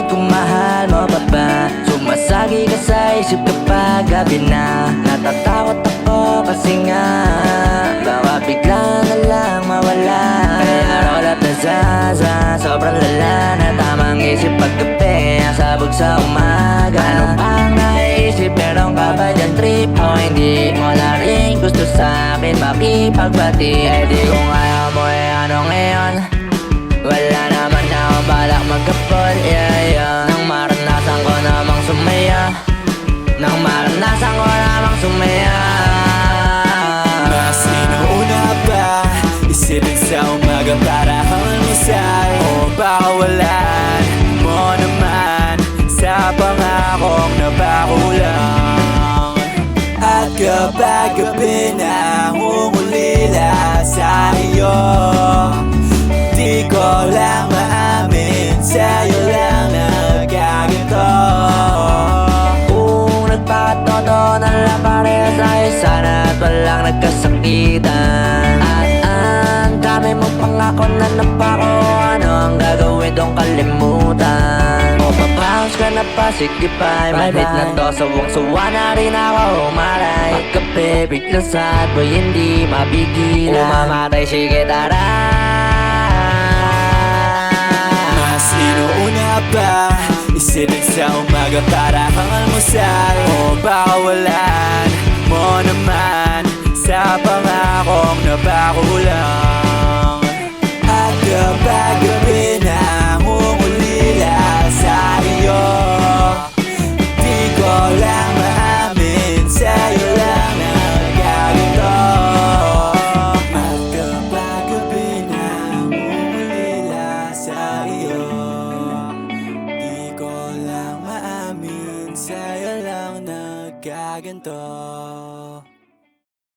kung mahal mo pa ba. Sumasagi ka sa isip kapag gabi na. Natatakot ako kasi nga baka bigla na lang mawala. Kaya roll up na Zaza, sobrang lala na tamang isip paggabi, ang sabog sa umaga. Ano pang naiisip, meron ka ba dyan trip? O hindi mo na rin gusto sa akin makipagbati? Eh di kung ayaw mo ano ngayon, wala naman akong balak magkapon, Nang maranasan ko namang sumaya, nang maranasan ko namang sumaya. Mas inuuna pa isipin sa umaga para almusal, o pakawalan mo naman sa pangakong napakulang. At kapag gabi na umulila sa iyo, di ko lang maamin, sa'yo lang nagkaganto. Kung nagpakatodo na lang pareha tayo, sana at walang nagkasakitan. At ang dami mong pangako na napako, ano ang gagawin dong kalimutan? O papaus ka na pa, sige pa, mahit na to, sawang-sawa na rin ako umaray. Pagkape, bigla sad, boy hindi mapigilan. Umamatay, sige tara. Mas inuuna pa isipin sa umaga para almusal, o pakawalan mo naman sa pangakong napakulang. At kapag gabi na umulila sa iyo, di ko lang maamin, sa'yo lang nagkaganto. At kapag gabi na umulila sa iyo, di ko lang maamin, sa'yo lang nagkaganto.